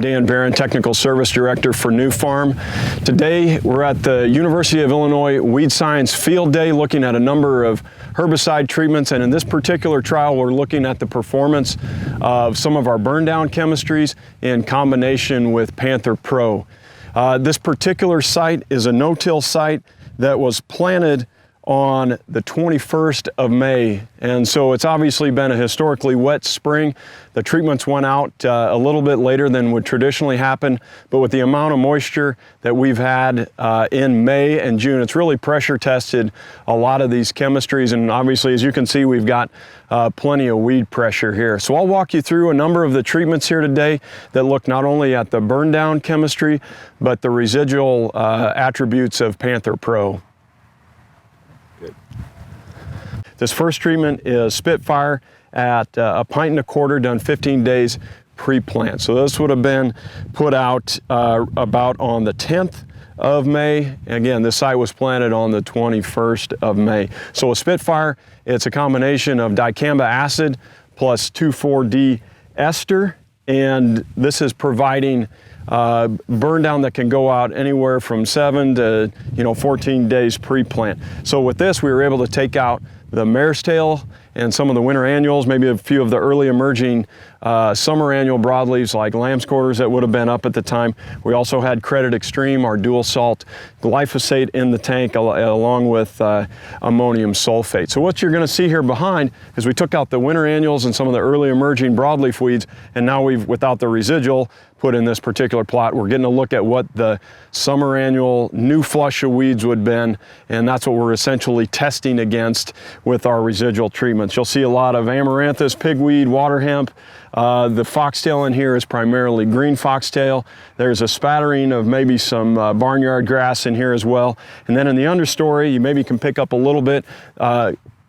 Dan Barron, Technical Service Director for New Farm. Today we're at the University of Illinois Weed Science Field Day looking at a number of herbicide treatments, and in this particular trial we're looking at the performance of some of our burn down chemistries in combination with Panther Pro. This particular site is a no-till site that was planted on the 21st of May, and so it's obviously been a historically wet spring. The treatments went out a little bit later than would traditionally happen, but with the amount of moisture that we've had in May and June, it's really pressure tested a lot of these chemistries, and obviously, as you can see, we've got plenty of weed pressure here. So I'll walk you through a number of the treatments here today that look not only at the burn down chemistry, but the residual attributes of Panther Pro. This first treatment is Spitfire at 1.25 pints done 15 days pre-plant. So this would have been put out about on the 10th of May. Again, this site was planted on the 21st of May. So a Spitfire, it's a combination of dicamba acid plus 2,4-D ester, and this is providing burn down that can go out anywhere from 7 to 14 days pre-plant. So with this, we were able to take out the mare's tail and some of the winter annuals, maybe a few of the early emerging summer annual broadleaves like lamb's quarters that would have been up at the time. We also had Credit Extreme, our dual salt glyphosate in the tank along with ammonium sulfate. So what you're going to see here behind is we took out the winter annuals and some of the early emerging broadleaf weeds, and now we've, without the residual, put in this particular plot. We're getting a look at what the summer annual new flush of weeds would have been, and that's what we're essentially testing against with our residual treatments. You'll see a lot of amaranthus, pigweed, water hemp. The foxtail in here is primarily green foxtail. There's a spattering of maybe some barnyard grass in here as well. And then in the understory, you maybe can pick up a little bit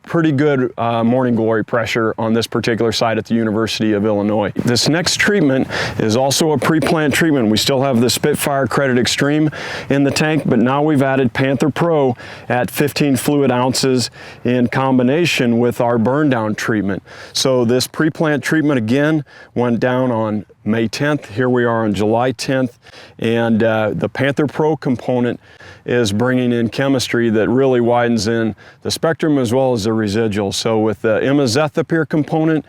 pretty good morning glory pressure on this particular site at the University of Illinois. This next treatment is also a pre-plant treatment. We still have the Spitfire Credit Extreme in the tank, but now we've added Panther Pro at 15 fluid ounces in combination with our burn down treatment. So this pre-plant treatment again went down on May 10th. Here we are on July 10th, and the Panther Pro component is bringing in chemistry that really widens in the spectrum as well as the residual. So with the imazethapyr component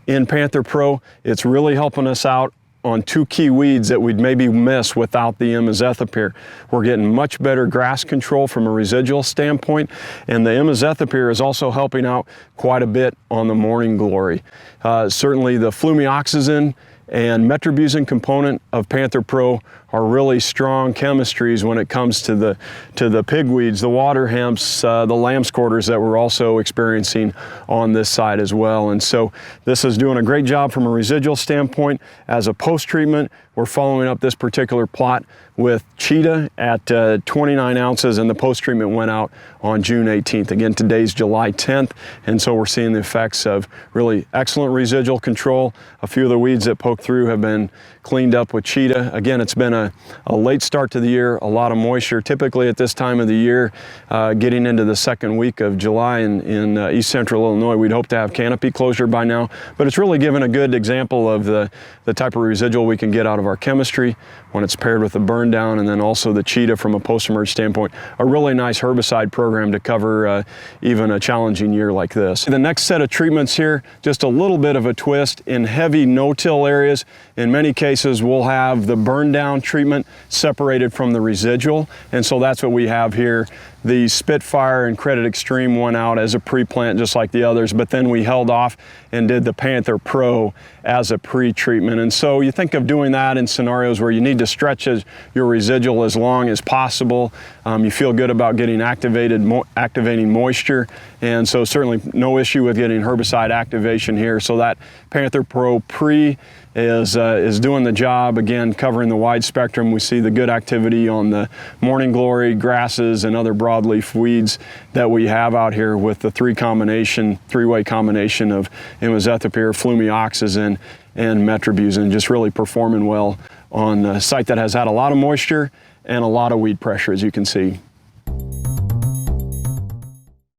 in Panther Pro, it's really helping us out on two key weeds that we'd maybe miss without the imazethapyr. We're getting much better grass control from a residual standpoint, and the imazethapyr is also helping out quite a bit on the morning glory. Certainly the flumioxazin and metribuzin component of Panther Pro are really strong chemistries when it comes to the pigweeds, the water hemps, the lamb's quarters that we're also experiencing on this side as well. And so this is doing a great job from a residual standpoint. As a post-treatment, we're following up this particular plot with Cheetah at 29 ounces, and the post-treatment went out on June 18th. Again, today's July 10th, and so we're seeing the effects of really excellent residual control. A few of the weeds that poked through have been cleaned up with Cheetah. Again, it's been a late start to the year, a lot of moisture. Typically at this time of the year, getting into the second week of July in East Central Illinois, we'd hope to have canopy closure by now, but it's really given a good example of the type of residual we can get out of our chemistry when it's paired with the burn down, and then also the Cheetah from a post-emerge standpoint. A really nice herbicide program to cover even a challenging year like this. The next set of treatments here, just a little bit of a twist. In heavy no-till areas, in many cases we'll have the burn down treatment separated from the residual, and so that's what we have here. The Spitfire and Credit Extreme went out as a pre-plant just like the others, but then we held off and did the Panther Pro as a pre-treatment. And so you think of doing that in scenarios where you need to stretch your residual as long as possible. You feel good about getting activating moisture, and so certainly no issue with getting herbicide activation here. So that Panther Pro Pre is doing the job, again, covering the wide spectrum. We see the good activity on the morning glory, grasses, and other broadleaf weeds that we have out here with the three-way combination of imazethapyr, flumioxazin, and metribuzin, just really performing well on a site that has had a lot of moisture and a lot of weed pressure, as you can see.